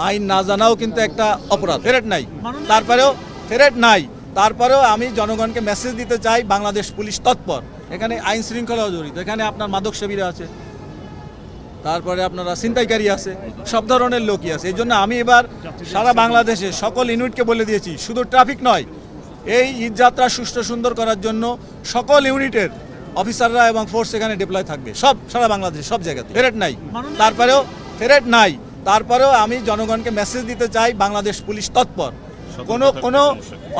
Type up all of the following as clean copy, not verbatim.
আইন না জানাও কিন্তু একটা অপরাধ। থ্রেট নাই, তারপরেও আমি জনগণকে মেসেজ দিতে চাই বাংলাদেশ পুলিশ তৎপর। এখানে আইন শৃঙ্খলাও জড়িত, এখানে আপনার মাদক সেবীরা আছে, তারপরে আপনারা ছিনতাইকারী আছে, সব ধরনের লোকই আছে। এই জন্য আমি এবার সারা বাংলাদেশে সকল ইউনিটকে বলে দিয়েছি, শুধু ট্রাফিক নয়, এই ঈদযাত্রা সুষ্ঠু সুন্দর করার জন্য সকল ইউনিটের অফিসাররা এবং ফোর্স এখানে ডিপ্লয় থাকবে, সব সারা বাংলাদেশে সব জায়গাতে। থ্রেট নাই, তারপরেও আমি জনগণকে মেসেজ দিতে চাই বাংলাদেশ পুলিশ তৎপর। কোনো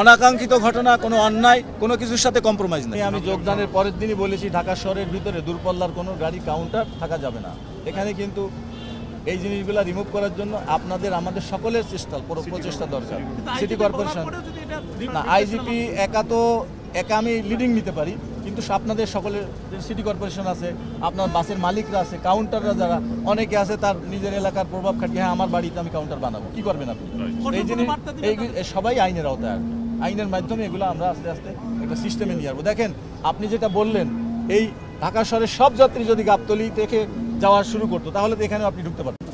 অনাকাঙ্ক্ষিত ঘটনা, কোনো অন্যায়, কোনো কিছুর সাথে কম্প্রোমাইজ নেই। আমি যোগদানের পরের দিনই বলেছি ঢাকা শহরের ভিতরে দূরপাল্লার কোনো গাড়ি কাউন্টার থাকা যাবে না। এখানে কিন্তু এই জিনিসগুলো রিমুভ করার জন্য আমাদের সকলের প্রচেষ্টা দরকার। সিটি কর্পোরেশন না, আইজিপি একা আমি লিডিং নিতে পারি, কিন্তু আপনাদের সকলের সিটি কর্পোরেশন আছে, আপনার বাসের মালিকরা আছে, কাউন্টাররা যারা অনেকে আছে, তার নিজের এলাকার প্রভাব খাটিয়ে হ্যাঁ আমার বাড়িতে আমি কাউন্টার বানাবো, কি করবেন আপনি? এই জিনিস সবাই আইনের আওতায় আসবে। আইনের মাধ্যমে এগুলো আমরা আস্তে আস্তে একটা সিস্টেমে নিয়ে আসবো। দেখেন আপনি যেটা বললেন, এই ঢাকা শহরের সব যাত্রী যদি গাবতলী থেকে যাওয়া শুরু করতো, তাহলে তো এখানেও আপনি ঢুকতে পারতেন।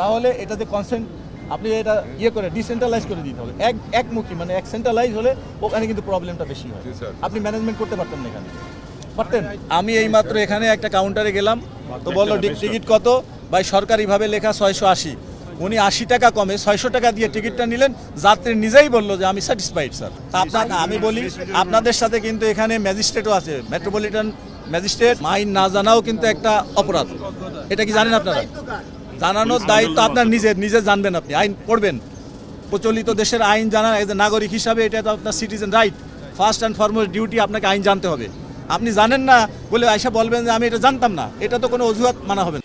তাহলে এটাতে কনসেন্ট আপনি এটা করে ডিসেন্ট্রালাইজ করে দিতে হবে। একমুখী মানে এক সেন্ট্রালাইজ হলে ওখানে কিন্তু প্রবলেমটা বেশি হয়। আপনি ম্যানেজমেন্ট করতে পারতেন না, এখানে পারতেন। আমি এইমাত্র এখানে একটা কাউন্টারে গেলাম, তো বললো টিকিট কত ভাই, সরকারিভাবে লেখা 680, উনি 80 টাকা কমে 600 টাকা দিয়ে টিকিটটা নিলেন। যাত্রী নিজেই বললো যে আমি স্যাটিসফাইড স্যার। আমি বলি আপনাদের সাথে কিন্তু এখানে ম্যাজিস্ট্রেটও আছে, মেট্রোপলিটন ম্যাজিস্ট্রেট। আইন না জানাও কিন্তু একটা অপরাধ, এটা কি জানেন আপনারা? জানানোর দায়িত্ব আপনার নিজে জানবেন, আপনি আইন পড়বেন, প্রচলিত দেশের আইন জানার এজ এ নাগরিক হিসাবে এটা তো আপনার citizen right. First and foremost duty, আপনাকে আইন জানতে হবে। আপনি জানেন না বলে আইসা বলবেন যে আমি এটা জানতাম না, এটা তো কোনো অজুহাত মানা হবে না।